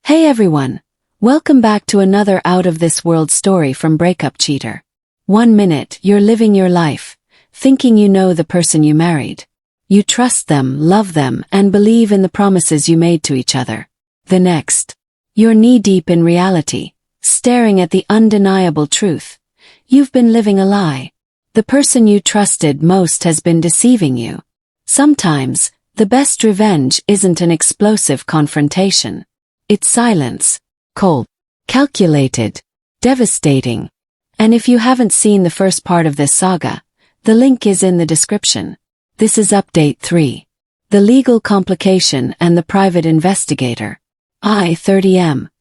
Hey everyone! Welcome back to another out-of-this-world story from Breakup Cheater. 1 minute, you're living your life, thinking you know the person you married. You trust them, love them, and believe in the promises you made to each other. The next, you're knee-deep in reality, staring at the undeniable truth. You've been living a lie. The person you trusted most has been deceiving you. Sometimes, the best revenge isn't an explosive confrontation. It's silence, cold, calculated, devastating. And if you haven't seen the first part of this saga, the link is in the description. This is update 3. The legal complication and the private investigator. I, 30M,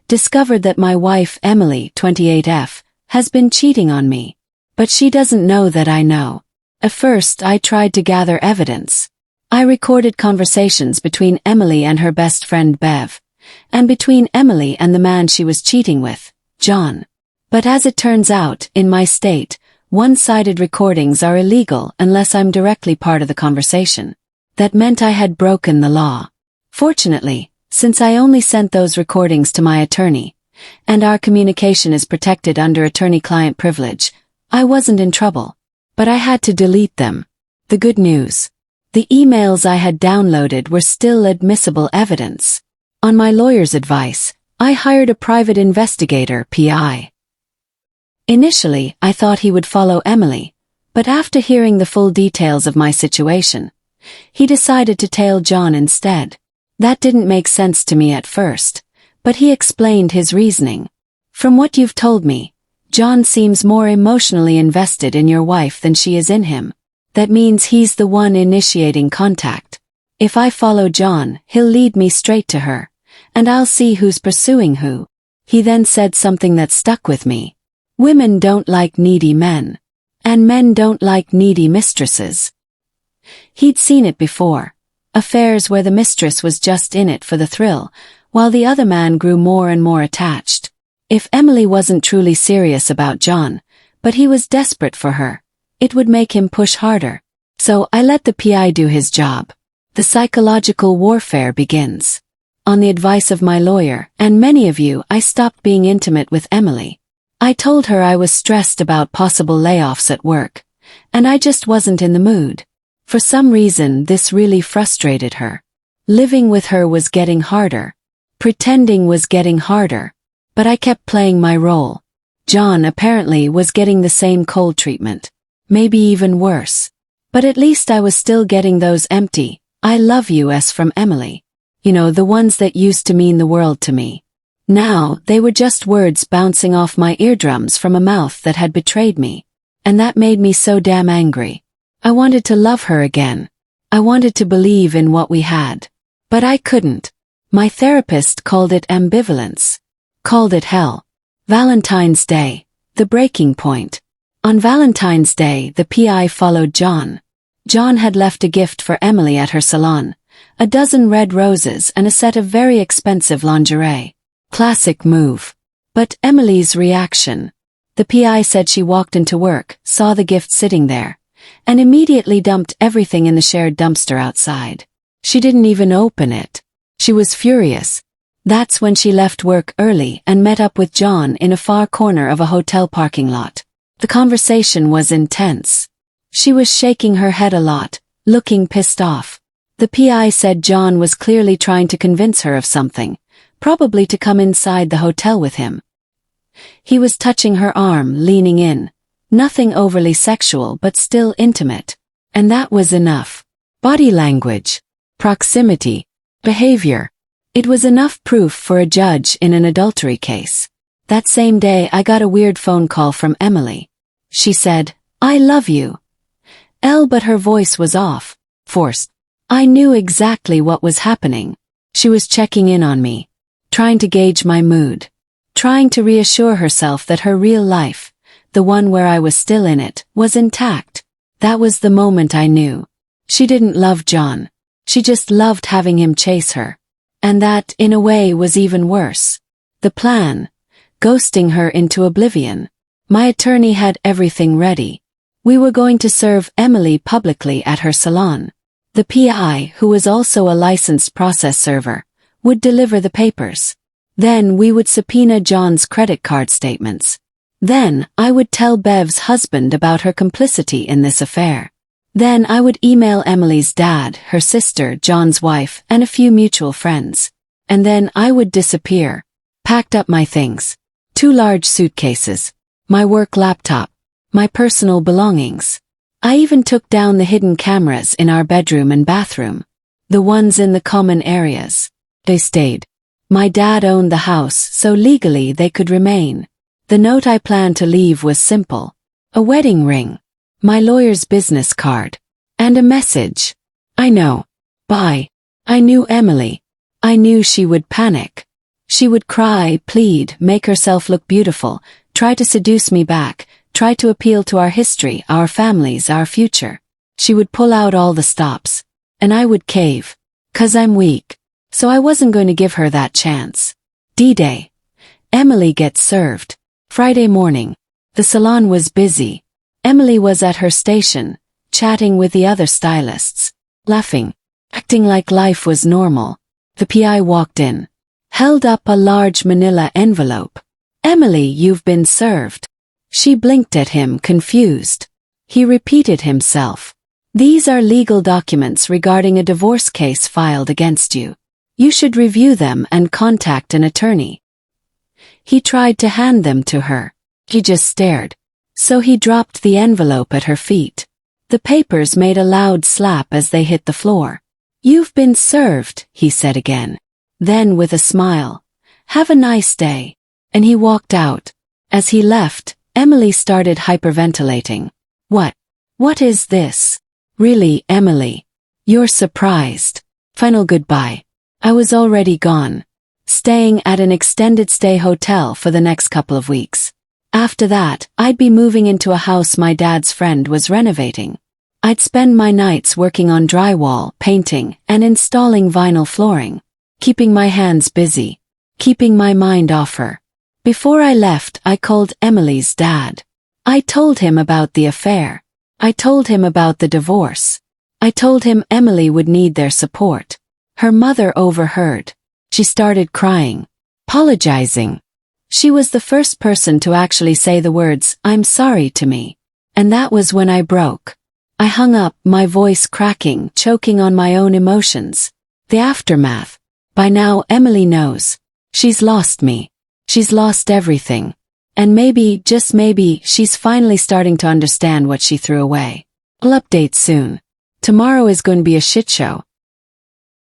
discovered that my wife Emily, 28F, has been cheating on me. But she doesn't know that I know. At first I tried to gather evidence. I recorded conversations between Emily and her best friend Bev, and between Emily and the man she was cheating with, John. But as it turns out, in my state, one-sided recordings are illegal unless I'm directly part of the conversation. That meant I had broken the law. Fortunately, since I only sent those recordings to my attorney, and our communication is protected under attorney-client privilege, I wasn't in trouble. But I had to delete them. The good news. The emails I had downloaded were still admissible evidence. On my lawyer's advice, I hired a private investigator, PI. Initially, I thought he would follow Emily, but after hearing the full details of my situation, he decided to tail John instead. That didn't make sense to me at first, but he explained his reasoning. From what you've told me, John seems more emotionally invested in your wife than she is in him. That means he's the one initiating contact. If I follow John, he'll lead me straight to her, and I'll see who's pursuing who. He then said something that stuck with me. Women don't like needy men. And men don't like needy mistresses. He'd seen it before. Affairs where the mistress was just in it for the thrill, while the other man grew more and more attached. If Emily wasn't truly serious about John, but he was desperate for her, it would make him push harder. So I let the PI do his job. The psychological warfare begins. On the advice of my lawyer, and many of you, I stopped being intimate with Emily. I told her I was stressed about possible layoffs at work, and I just wasn't in the mood. For some reason, this really frustrated her. Living with her was getting harder. Pretending was getting harder. But I kept playing my role. John apparently was getting the same cold treatment. Maybe even worse. But at least I was still getting those empty, I love yous from Emily. You know, the ones that used to mean the world to me. Now, they were just words bouncing off my eardrums from a mouth that had betrayed me. And that made me so damn angry. I wanted to love her again. I wanted to believe in what we had. But I couldn't. My therapist called it ambivalence. Called it hell. Valentine's Day. The breaking point. On Valentine's Day, the PI followed John. John had left a gift for Emily at her salon. A dozen red roses and a set of very expensive lingerie. Classic move. But Emily's reaction. The PI said she walked into work, saw the gift sitting there, and immediately dumped everything in the shared dumpster outside. She didn't even open it. She was furious. That's when she left work early and met up with John in a far corner of a hotel parking lot. The conversation was intense. She was shaking her head a lot, looking pissed off. The PI said John was clearly trying to convince her of something, probably to come inside the hotel with him. He was touching her arm, leaning in. Nothing overly sexual but still intimate. And that was enough. Body language, proximity, behavior. It was enough proof for a judge in an adultery case. That same day I got a weird phone call from Emily. She said, "I love you." But her voice was off, forced. I knew exactly what was happening. She was checking in on me, trying to gauge my mood, trying to reassure herself that her real life, the one where I was still in it, was intact. That was the moment I knew. She didn't love John. She just loved having him chase her. And that, in a way, was even worse. The plan. Ghosting her into oblivion. My attorney had everything ready. We were going to serve Emily publicly at her salon. The PI, who was also a licensed process server, would deliver the papers. Then we would subpoena John's credit card statements. Then I would tell Bev's husband about her complicity in this affair. Then I would email Emily's dad, her sister, John's wife, and a few mutual friends. And then I would disappear. Packed up my things. 2 large suitcases. My work laptop. My personal belongings. I even took down the hidden cameras in our bedroom and bathroom. The ones in the common areas. They stayed. My dad owned the house, so legally they could remain. The note I planned to leave was simple. A wedding ring. My lawyer's business card. And a message. I know. Bye. I knew Emily. I knew she would panic. She would cry, plead, make herself look beautiful, try to seduce me back, try to appeal to our history, our families, our future. She would pull out all the stops. And I would cave. 'Cause I'm weak. So I wasn't going to give her that chance. D-Day. Emily gets served. Friday morning. The salon was busy. Emily was at her station, chatting with the other stylists, laughing, acting like life was normal. The PI walked in, held up a large manila envelope. Emily, you've been served. She blinked at him, confused. He repeated himself. These are legal documents regarding a divorce case filed against you. You should review them and contact an attorney. He tried to hand them to her. He just stared. So he dropped the envelope at her feet. The papers made a loud slap as they hit the floor. You've been served, he said again. Then with a smile. Have a nice day. And he walked out. As he left, Emily started hyperventilating. What is this? Really, Emily? You're surprised. Final goodbye. I was already gone. Staying at an extended stay hotel for the next couple of weeks. After that, I'd be moving into a house my dad's friend was renovating. I'd spend my nights working on drywall, painting, and installing vinyl flooring. Keeping my hands busy. Keeping my mind off her. Before I left, I called Emily's dad. I told him about the affair. I told him about the divorce. I told him Emily would need their support. Her mother overheard. She started crying. Apologizing. She was the first person to actually say the words, "I'm sorry" to me. And that was when I broke. I hung up, my voice cracking, choking on my own emotions. The aftermath. By now Emily knows. She's lost me. She's lost everything. And maybe, just maybe, she's finally starting to understand what she threw away. I'll update soon. Tomorrow is going to be a shit show.